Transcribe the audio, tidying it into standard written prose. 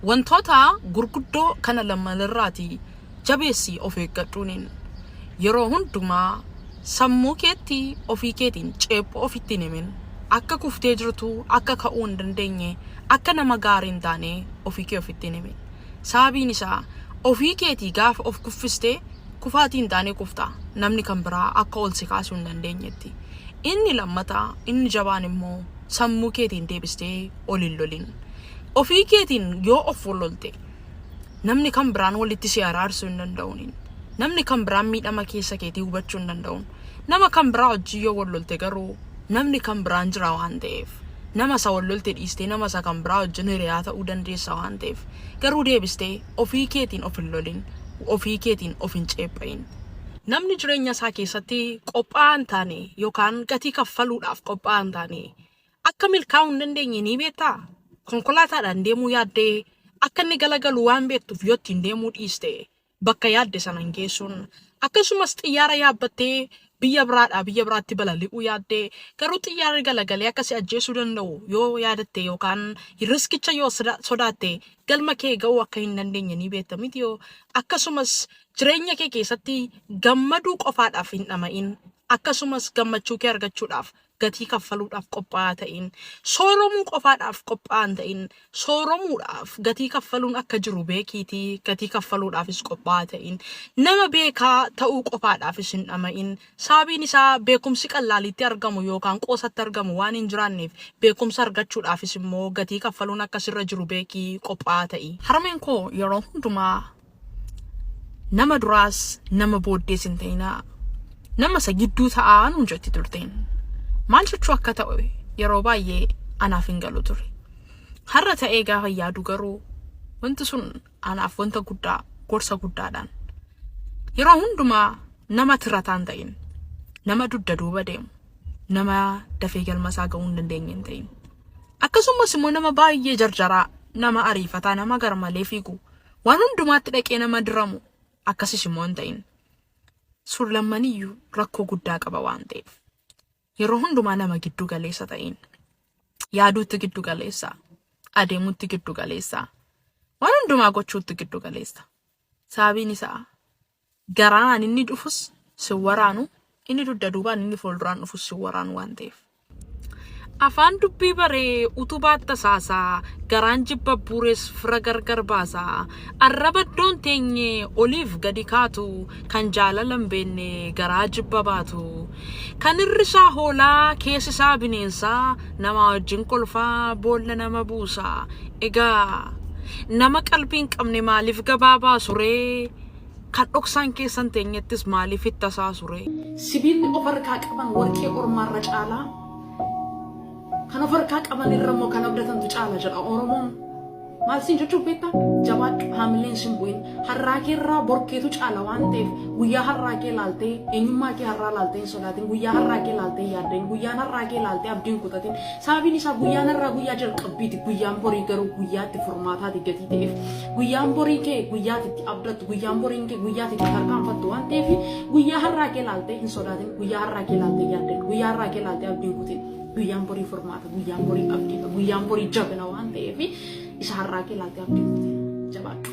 wantoota gurguddoo kana lamalirraati jabeessi of eeggadhuuniin yeroo hundumaa sammuu keetti ofii keetiin ceephoo ofitti himin akka kuftee jirtu akka ka'uu hin dandeenye akka nama gaarii hin taane ofii kee ofitti himin sababiin isaa ofii keetii gaafa of kuffistee kufaatii hin taane kufta namni kan biraa akka ol si kaasuu hin dandeenyetti inni lammataa inni jabaan immoo sammuu keetiin deebistee ol hin lolin ofii keetiin yoo of lolte namni kan biraan walitti si araarsuu hin danda'uun namni kan biraan miidhama keessa keetii hubachuu hin danda'uun nama kan biraa hojii yoo wal lolte garuu namni kan biraan jira waan ta'eef nama isa wal lolte dhiistee nama isa kan biraa wajjin hiriyaa ta'uu dandeessa waan ta'eef garuu deebistee ofii keetiin of hin lolin ofii keetiin of hin ceephayin namni jireenya isaa keessatti qophaa'aa hin taane yookaan gatii kaffaluudhaaf qophaa'aa hin taane akka milkaa'uu hin dandeenye ni beektaa konkolaataadhaan deemuu yaaddee akka inni galagalu waan beektuuf yoo ittiin deemuu dhiiste bakka yaadde sana hin geessuun akkasumas xiyyaara yaabbattee biyya biraatti balali'uu yaaddee garuu xiyyaarri galagalee akkasi ajjeesuu danda'u yoo yaadatte yookaan riskicha yoo sodaatte galma kee ga'uu akka hin dandeenye ni beekta miti yoo akkasumas jireenya kee keessatti gammaduu qofaadhaaf hin dhama'in akkasumas gammachuu kee argachuudhaaf gatii kaffaluudhaaf qophaa'aa ta'in sooromuu qofaadhaaf qophaa'aa ta'in sooromuudhaaf gatii kaffaluun akka jiru beekiitii gatii kaffaluudhaafis qophaa'aa ta'in nama beekaa ta'uu qofaadhaafis hin dhama'in sababiin isaa beekumsi qallaalitti argamu yookaan qoosatti argamu waan hin jiraanneef beekumsa argachuudhaafis immoo gatii kaffaluun akkasirra jiru beekii qophaa'aa ta'i harmeen koo yeroo hundumaa nama duraas nama booddees hin ta'inaa nama isa gidduu ta'aa nuun jetti turteen maal jechuu akka ta'u yeroo baay'ee anaaf hin galu ture har'a ta'ee gaafa yaadu garuu wanti sun anaaf wanta guddaa gorsa guddaadhaan yeroo hundumaa nama tirataan ta'in nama dudda duuba deemu nama dafee galma isaa ga'uu hin dandeenye hin ta'in akkasumas immoo nama baay'ee jarjaraa nama ariifataa nama garmalee fiigu waan hundumaatti dhaqee nama diramu akkasis immoo hin ta'in sur lammaniyyuu rakkoo guddaa qaba waan ta'eef yeroo hundumaa nama giddu galeessa ta'in yaaduutti giddu galeessa adeemuutti giddu galeessa waan hundumaa gochuutti giddu galeessa sababiin isaa garaan inni dhufus si waraanu inni dudda duubaan inni fuulduraan dhufus si waraanu waan ta'eef afaan dubbii baree utubaatti tasaasaa garaan jibba buures fira gargar baasaa arrabaddoon teenye oliif gadi kaatu kan jaalalan beenne garaa jibba baatu kan irrisaa hoolaa keessisaa bineensaa nama wajjin kolfaa boolla nama buusaa egaa nama qalbiin qabne maaliif gabaabaa suree kan dhoksaan keessan teenyettis maaliif ittasaa suree sibiilli of harkaa qaban warqee ormaarra caalaa kan of harkaa qaban irrammoo kan abdatantu caala jedha oromoon maal siin jechuuf beektaa jabaadhu haamileen sin bu'in harraa keerraa borkeetu caala waan ta'eef guyyaa harraa kee laaltee eenyummaa kee harraa laaltee hin sodaatin guyyaa harraa kee laaltee yaaddeen guyyaan harraa kee laaltee abdiin kutatin sababiin isaa guyyaan harraa guyyaa jalqabbiiti guyyaan borii garuu guyyaatti furmaataati gatii ta'eef guyyaan borii kee guyyaatti abdattu guyyaan boriin kee guyyaatti tarkaanfattu waan ta'eef guyyaa harraa kee laaltee hin sodaatin guyyaa harraa kee laaltee yaaddeen guyyaa harraa kee laaltee abdiin kutin guyyaan borii furmaata guyyaan borii abdiita guyyaan borii jabina waan ta'eef isa harraa kee laaltee abdiin kutin jabaadhu